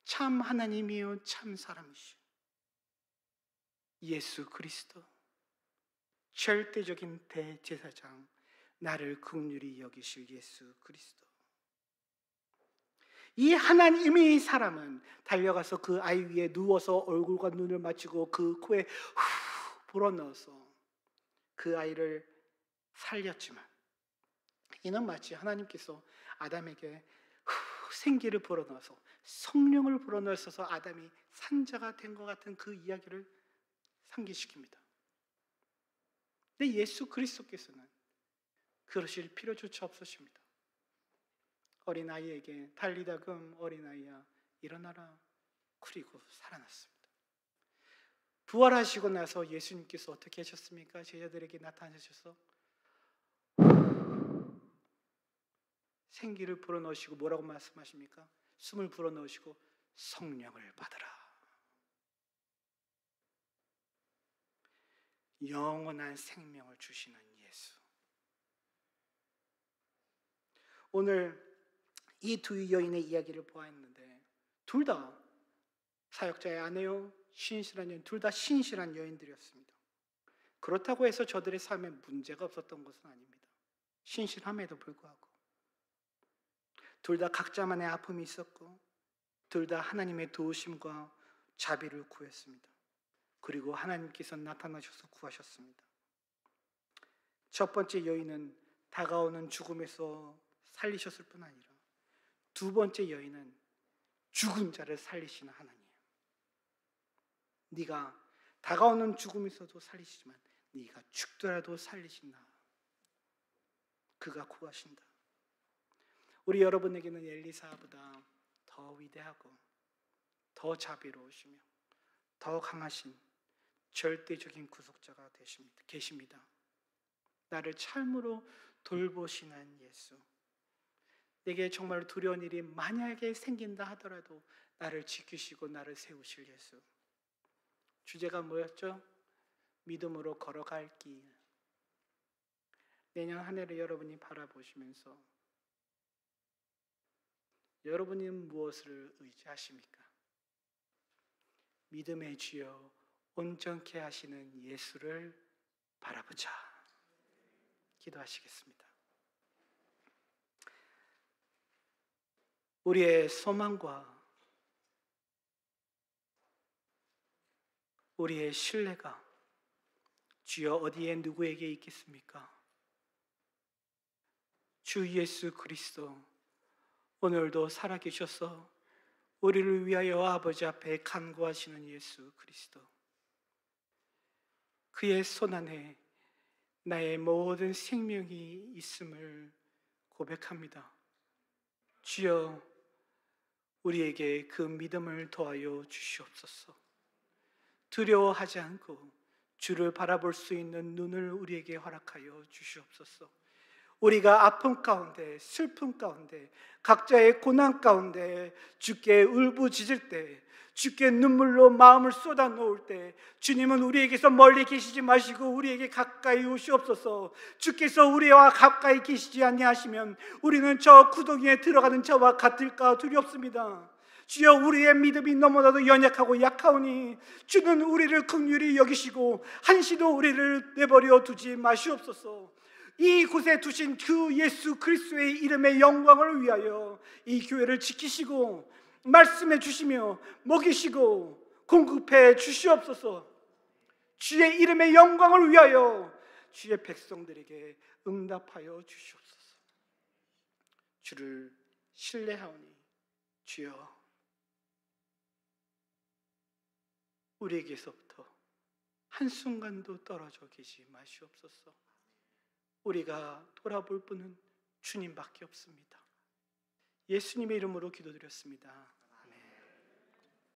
참 하나님이요 참 사람이시오 예수 그리스도, 절대적인 대제사장, 나를 긍휼히 여기실 예수 그리스도. 이 하나님의 사람은 달려가서 그 아이 위에 누워서 얼굴과 눈을 맞추고 그 코에 후 불어넣어서 그 아이를 살렸지만, 이는 마치 하나님께서 아담에게 생기를 불어넣어서 성령을 불어넣어서 아담이 산자가 된 것 같은 그 이야기를 상기시킵니다. 근데 예수 그리스도께서는 그러실 필요조차 없으십니다. 어린아이에게 달리다금 어린아이야 일어나라, 그리고 살아났습니다. 부활하시고 나서 예수님께서 어떻게 하셨습니까? 제자들에게 나타나셔서 생기를 불어넣으시고 뭐라고 말씀하십니까? 숨을 불어넣으시고 성령을 받으라. 영원한 생명을 주시는 예수. 오늘 이 두 여인의 이야기를 보았는데 둘 다 사역자의 아내요 신실한 여인, 둘 다 신실한 여인들이었습니다. 그렇다고 해서 저들의 삶에 문제가 없었던 것은 아닙니다. 신실함에도 불구하고 둘 다 각자만의 아픔이 있었고 둘 다 하나님의 도우심과 자비를 구했습니다. 그리고 하나님께서 나타나셔서 구하셨습니다. 첫 번째 여인은 다가오는 죽음에서 살리셨을 뿐 아니라 두 번째 여인은 죽은 자를 살리시는 하나님. 네가 다가오는 죽음에서도 살리시지만 네가 죽더라도 살리신다. 그가 구하신다. 우리 여러분에게는 엘리사보다 더 위대하고 더 자비로우시며 더 강하신 절대적인 구속자가 계십니다. 나를 참으로 돌보시는 예수. 내게 정말 두려운 일이 만약에 생긴다 하더라도 나를 지키시고 나를 세우실 예수. 주제가 뭐였죠? 믿음으로 걸어갈 길. 내년 한 해를 여러분이 바라보시면서 여러분이 무엇을 의지하십니까? 믿음의 주여 온전케 하시는 예수를 바라보자. 기도하시겠습니다. 우리의 소망과 우리의 신뢰가 주여 어디에 누구에게 있겠습니까? 주 예수 그리스도 오늘도 살아계셔서 우리를 위하여 아버지 앞에 간구하시는 예수 그리스도, 그의 손안에 나의 모든 생명이 있음을 고백합니다. 주여 우리에게 그 믿음을 더하여 주시옵소서. 두려워하지 않고 주를 바라볼 수 있는 눈을 우리에게 허락하여 주시옵소서. 우리가 아픔 가운데, 슬픔 가운데, 각자의 고난 가운데 주께 울부짖을 때, 주께 눈물로 마음을 쏟아 놓을 때 주님은 우리에게서 멀리 계시지 마시고 우리에게 가까이 오시옵소서. 주께서 우리와 가까이 계시지 아니하시면 우리는 저 구덩이에 들어가는 자와 같을까 두렵습니다. 주여 우리의 믿음이 너무나도 연약하고 약하오니 주는 우리를 긍휼히 여기시고 한시도 우리를 내버려 두지 마시옵소서. 이 곳에 두신 그 예수 그리스도의 이름의 영광을 위하여 이 교회를 지키시고 말씀해 주시며 먹이시고 공급해 주시옵소서. 주의 이름의 영광을 위하여 주의 백성들에게 응답하여 주시옵소서. 주를 신뢰하오니 주여 우리에게서부터 한순간도 떨어져 계시 마시옵소서. 우리가 돌아볼 분은 주님밖에 없습니다. 예수님의 이름으로 기도드렸습니다.